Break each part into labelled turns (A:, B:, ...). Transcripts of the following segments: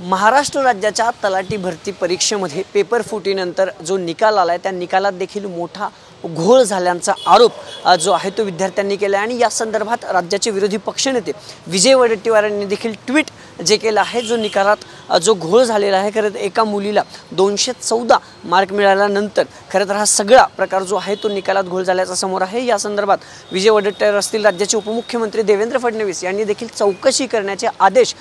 A: महाराष्ट्र राज्याच्या तलाठी भरती परीक्षेमध्ये पेपर फुटीनंतर जो निकाल आलाय त्या निकालात देखील मोठा घोळ झाल्याचा आरोप जो आहे तो विद्यार्थ्यांनी केला आहे। आणि या संदर्भात राज्याचे विरोधी पक्षनेते विजय वडेट्टीवार यांनी देखील ट्विट जे केलं आहे। जो निकालात जो घोळ झालेला आहे, खरं तर एका मुलीला 214 मार्क मिळाल्यानंतर खरं तर हा सगळा प्रकार जो आहे तो निकालात घोळ झाल्याचा समोर आहे। या संदर्भात विजय वडेट्टीवार असतील, राज्याचे उपमुख्यमंत्री देवेंद्र फडणवीस यांनी देखील चौकशी करण्याचे आदेश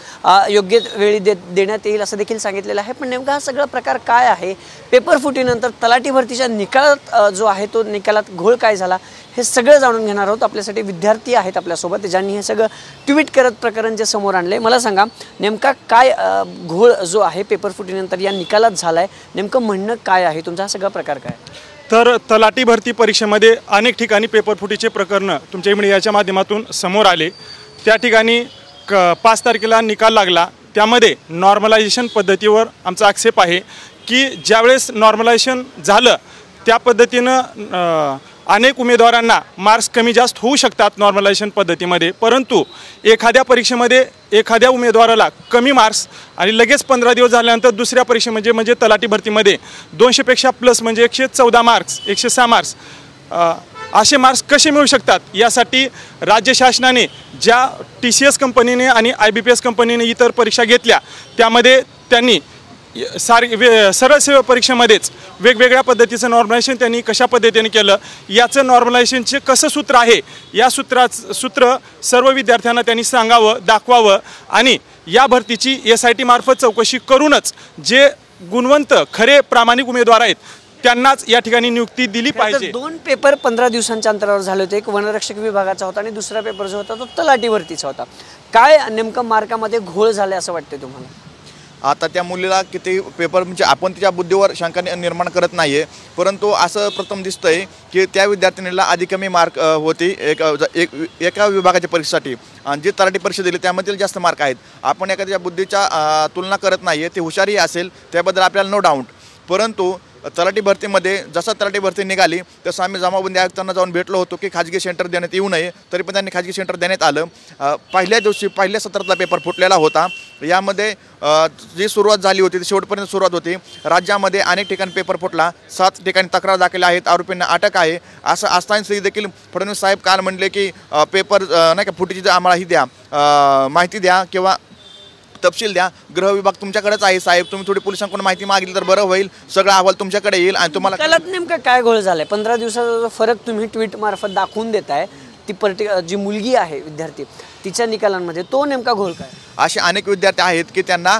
A: योग्य वेळी देण्यात येईल असं देखील सांगितलेलं आहे। पण नेमका हा सगळा प्रकार काय आहे, पेपर फुटीनंतर तलाठी भरतीच्या निकालात जो आहे तो निकालात घोळ काय झाला, हे सगळं जाणून घेणार आहोत। आपल्यासाठी विद्यार्थी आहेत आपल्यासोबत, ज्यांनी हे सगळं ट्विट करत प्रकरण जे समोर आणले। मला सांगा नेमका काय घोळ जो आहे पेपर फुटीनंतर या निकालात झालाय, नेमकं म्हणणं काय आहे तुमचा, हा सगळा प्रकार काय?
B: तर तलाठी भरती परीक्षेमध्ये अनेक ठिकाणी पेपर फुटीचे प्रकरण तुमच्या मीडियाच्या माध्यमातून समोर आले। त्या ठिकाणी 5 तारखेला निकाल लागला, त्यामध्ये नॉर्मलायझेशन पद्धतीवर आमचा आक्षेप आहे की ज्यावेळेस नॉर्मलायझेशन झालं त्या पद्धतीनं अनेक उमेदवारांना मार्क्स कमी जास्त होऊ शकतात नॉर्मलायझेशन पद्धतीमध्ये, परंतु एखाद्या परीक्षेमध्ये एखाद्या उमेदवाराला कमी मार्क्स आणि लगेच 15 दिवस झाल्यानंतर दुसऱ्या परीक्षेमध्ये म्हणजे तलाठी भरतीमध्ये 200 पेक्षा प्लस म्हणजे 114 मार्क्स 106 मार्क्स असे मार्क्स कसे मिळू शकतात, यासाठी राज्य शासनाने ज्या TCS कंपनीने आणि IBPS कंपनीने इतर परीक्षा घेतल्या त्यामध्ये त्यांनी सरळ सेवा परीक्षेमध्येच वेगवेगळ्या पद्धतीचं नॉर्मलायझेशन त्यांनी कशा पद्धतीने केलं, याचं नॉर्मलायझेशनचे कसं सूत्र आहे, या सूत्र सर्व विद्यार्थ्यांना त्यांनी सांगावं, दाखवावं आणि या भरतीची SIT मार्फत चौकशी करूनच जे गुणवंत खरे प्रामाणिक उमेदवार आहेत त्यांनाच या ठिकाणी नियुक्ती दिली पाहिजे।
A: 2 पेपर 15 दिवसांच्या अंतरावर झाले होते। एक वनरक्षक विभागाचा होता आणि दुसरा पेपर जो होता तो तलाठी भरतीचा होता। काय नेमकं मार्कामध्ये घोळ झाले असं वाटते तुम्हाला?
C: आता त्या मुलीला किती पेपर म्हणजे आपण तिच्या बुद्धीवर शंका निर्माण करत नाही आहे, परंतु असं प्रथम दिसतंय की त्या विद्यार्थिनीला आधी कमी मार्क होती एका विभागाच्या परीक्षेसाठी आणि जी तलाठी परीक्षा दिली त्यामध्ये जास्त मार्क आहेत। आपण एखाद्या बुद्धीच्या तुलना करत नाही आहे, ती हुशारी असेल त्याबद्दल आपल्याला नो डाऊट, परंतु तलाठी भरतीमध्ये जसा तलाठी भरती निघाली तसं आम्ही जमाबंदी आयुक्तांना जाऊन भेटलो होतो की खाजगी सेंटर देण्यात येऊ नये, तरी पण त्यांनी खाजगी सेंटर देण्यात आलं। पहिल्या दिवशी पहिल्या सत्रातला पेपर फुटलेला होता। यामध्ये जी सुरुवात झाली होती ती शेवटपर्यंत सुरुवात होती। राज्यामध्ये अनेक ठिकाणी पेपर फुटला, 7 ठिकाणी तक्रार दाखल आहेत, आरोपींना अटक आहे। असं असताना देखील फडणवीस साहेब काल म्हणले की पेपर नाही का फुटीची आम्हाला ही द्या, माहिती द्या किंवा तपशील द्या, गृह विभाग तुमच्याकडेच आहे साहेब, तुम्ही थोडी पोलिसांकडून माहिती मागितली तर बरं होईल, सगळा अहवाल तुमच्याकडे येईल आणि तुम्हाला
A: निकालात नेमका काय घोळ झालाय? 15 दिवसाचा फरक तुम्ही ट्विट मार्फत दाखवून देताय, ती जी मुलगी आहे विद्यार्थी तिच्या निकालांमध्ये तो नेमका घोळ काय?
C: असे अनेक विद्यार्थी आहेत की त्यांना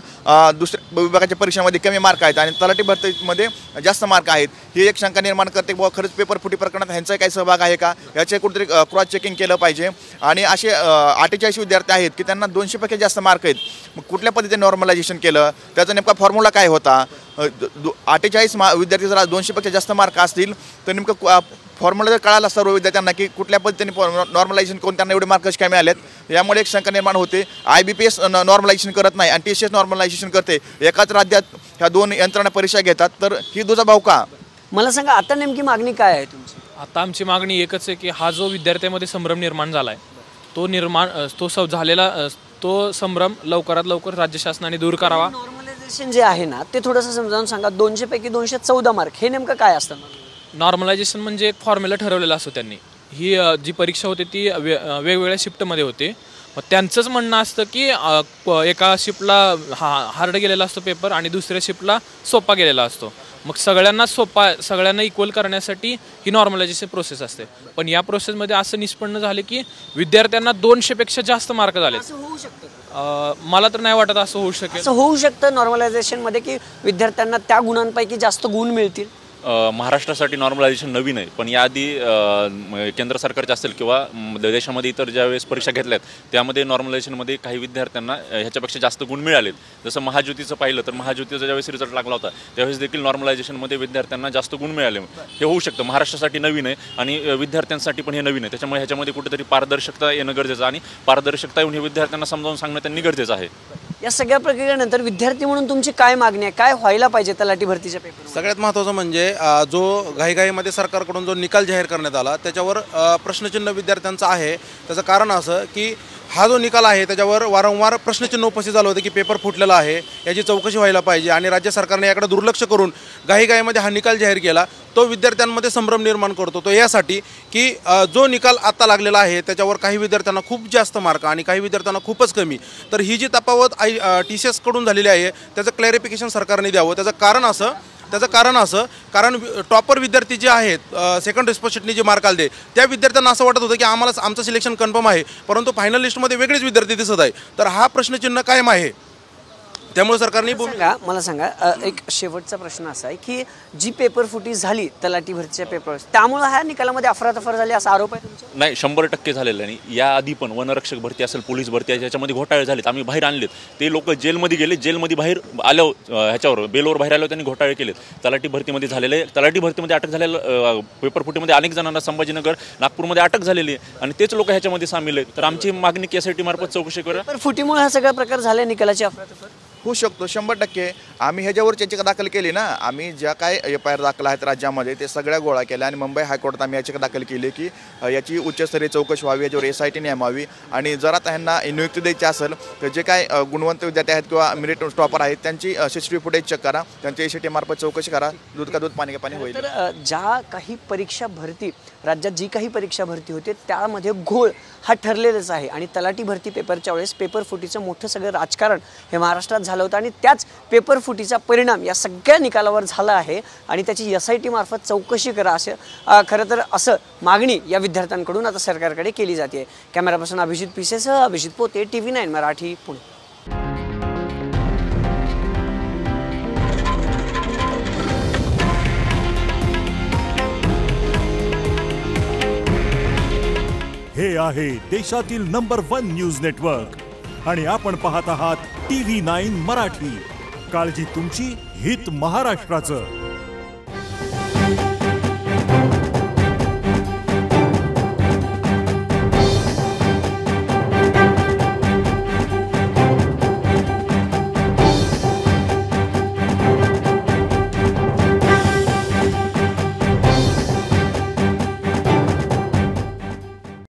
C: दुसऱ्या विभागाच्या परीक्षेमध्ये कमी मार्क आहेत आणि तलाठी भरतीमध्ये जास्त मार्क आहेत। ही एक शंका निर्माण करते की खरंच पेपर फुटी प्रकरणात ह्यांचा काही सहभाग आहे का, याचे कुठेतरी क्रॉस चेकिंग केलं पाहिजे। आणि असे 48 विद्यार्थी आहेत की त्यांना 200 पेक्षा जास्त मार्क आहेत, मग कुठल्या पद्धतीने नॉर्मलायझेशन केलं, त्याचा नेमका फॉर्म्युला काय होता? 48 विद्यार्थी जर 200 पेक्षा जास्त मार्क असतील तर नेमकं फॉर्म्युला जर कळाला सर्व विद्यार्थ्यांना की कुठल्या पद्धतीने नॉर्मलायझेशन करून त्यांना एवढे मार्क कसे काय मिळालेत, यामुळे एक शंका निर्माण होते। IBPS नॉर्मलायझेशन करत नाही आणि TCS नॉर्मलायझेशन करते, एकाच राज्यात ह्या 2 यंत्रणा परीक्षा घेतात, तर ही दुजा भाव का?
A: मला सांगा आता नेमकी मागणी काय आहे तुमची?
D: आता आमची मागणी एकच आहे की हा जो विद्यार्थ्यांमध्ये संभ्रम निर्माण झाला आहे तो संभ्रम लवकरात लवकर राज्य शासनाने दूर करावा।
A: नॉर्मलायझेशन जे आहे ना ते थोडंसं समजावून सांगा। 200 पैकी 214 मार्क हे नेमकं काय असतं?
D: नॉर्मलायझेशन म्हणजे एक फॉर्म्युला ठरवलेला असतो त्यांनी। ही जी परीक्षा होती ती वेगवेगळ्या शिफ्टमध्ये होते, मग त्यांचंच म्हणणं असतं की एका शिफ्टला हार्ड गेलेला असतो पेपर आणि दुसऱ्या शिफ्टला सोपा गेलेला असतो, मग सगळ्यांना इक्वल करण्यासाठी ही नॉर्मलायझेशन प्रोसेस असते। पण या प्रोसेसमध्ये असं निष्पन्न झाले की विद्यार्थ्यांना 200 पेक्षा जास्त मार्क झाले। मला तर नाही वाटत असं होऊ शकेल।
A: असं होऊ शकतं नॉर्मलायझेशनमध्ये की विद्यार्थ्यांना त्या गुणांपैकी जास्त गुण मिळतील?
E: महाराष्ट्रासाठी नॉर्मलायझेशन नवीन आहे, पण याआधी केंद्र सरकारचे असेल किंवा देशामध्ये इतर ज्यावेळेस परीक्षा घेतल्यात त्यामध्ये नॉर्मलायझेशनमध्ये काही विद्यार्थ्यांना ह्याच्यापेक्षा जास्त गुण मिळालेत। जसं महाज्योतीचं पाहिलं तर महाज्योतीचा ज्यावेळेस रिझल्ट लागला होता त्यावेळेस देखील नॉर्मलायझेशनमध्ये विद्यार्थ्यांना जास्त गुण मिळाले। हे होऊ शकतं, महाराष्ट्रासाठी नवीन आहे आणि विद्यार्थ्यांसाठी पण हे नवीन आहे, त्याच्यामुळे ह्याच्यामध्ये कुठेतरी पारदर्शकता येणं गरजेचं आणि पारदर्शकता येऊन हे विद्यार्थ्यांना समजावून सांगणं त्यांनी गरजेचं आहे।
A: या सगळ्या प्रक्रियेनंतर विद्यार्थी म्हणून तुमची काय मागणी आहे, काय व्हायला पाहिजे तलाठी भरतीच्या पेपर?
F: सगळ्यात महत्त्वाचं म्हणजे जो घाईघाईमध्ये सरकारकडून जो निकाल जाहीर करण्यात आला त्याच्यावर प्रश्नचिन्ह विद्यार्थ्यांचं आहे। त्याचं कारण असं की हा जो निकाल आहे त्याच्यावर वारंवार प्रश्नचिन्ह उपस्थित झालं होतं की पेपर फुटलेला आहे, याची चौकशी व्हायला पाहिजे आणि राज्य सरकारने याकडे दुर्लक्ष करून घाईघाईमध्ये हा निकाल जाहीर केला. तो विद्यार्थ्यांमध्ये संभ्रम निर्माण करतो. तो यासाठी की जो निकाल आत्ता लागलेला आहे त्याच्यावर काही विद्यार्थ्यांना खूप जास्त मार्क आणि काही विद्यार्थ्यांना खूपच कमी. तर ही जी तफावत TCS कडून झालेली आहे त्याचं क्लॅरिफिकेशन सरकारने द्यावं. त्याचं कारण असं कारण टॉपर विद्यार्थी जे आहेत सेकंड रिस्पॉन्सिटनी जे मार्क आले त्या विद्यार्थ्यांना असं वाटत होतं की आम्हाला आमचं सिलेक्शन कन्फर्म आहे, परंतु फायनल लिस्टमध्ये वेगळेच विद्यार्थी दिसत आहे. तर हा प्रश्नचिन्ह कायम आहे. त्यामुळे सरकारने
A: मला सांगा एक शेवटचा प्रश्न असा आहे की जी पेपर फुटी झाली तलाठी भरतीच्या पेपर, त्यामुळे ह्या निकालामध्ये अफरातफर झाली असा आरोप आहे तुमचा?
E: नाही, 100% झालेलं नाही. या आधी पण वनरक्षक भरती असेल, पोलीस भरती आहे, याच्यामध्ये घोटाळे झालेत. आम्ही बाहेर आणलेत. ते लोक जेलमध्ये गेले, जेलमध्ये बाहेर आलो ह्याच्यावर बेलवर बाहेर आलो त्यांनी घोटाळे केलेत. तलाठी भरतीमध्ये झालेले, तलाठी भरतीमध्ये अटक झालेलं, पेपर फुटीमध्ये अनेक जणांना संभाजीनगर नागपूरमध्ये अटक झालेली आहे आणि तेच लोक ह्याच्यामध्ये सामील आहेत. तर आमची मागणी KSIT मार्फत चौकशी करा.
A: पेपर फुटीमुळे हा सगळा प्रकार झाला, निकालाची अफरातफर
C: होऊ शकतो 100%. आम्ही ह्याच्यावर याचिका दाखल केली ना. आम्ही ज्या काय FIR दाखल आहेत राज्यामध्ये ते सगळ्या गोळा केल्या आणि मुंबई हायकोर्टात आम्ही याचिका दाखल केली की याची उच्चस्तरीय चौकशी व्हावी, याच्यावर SIT नेमावी आणि जर आता ह्यांना नियुक्ती द्यायची असेल तर जे काय गुणवंत विद्यार्थी आहेत किंवा मेरिट टॉपर आहेत त्यांची CCTV फुटेज चेक करा, त्यांच्या SIT मार्फत चौकशी करा. दूध का दूध पाणी का पाणी होईल.
A: तर ज्या काही परीक्षा भरती राज्यात जी काही परीक्षा भरती होते त्यामध्ये घोळ हा ठरलेलाच आहे आणि तलाठी भरती पेपरच्या वेळेस पेपर फुटीचं मोठं सगळं राजकारण हे महाराष्ट्रात झालं होतं आणि त्याच पेपर फुटीचा परिणाम या सगळ्या निकालावर झाला आहे आणि त्याची SIT मार्फत चौकशी करा असं खरं तर असं मागणी या विद्यार्थ्यांकडून आता सरकारकडे केली जाते. कॅमेरापर्सन अभिजित पिसेसह अभिजित पोते, TV9 मराठी, पुणे.
G: हे आहे देशातील नंबर 1 न्यूज नेटवर्क आणि आपण पाहत आहात TV9 मराठी. काळजी तुमची, हित महाराष्ट्राचं.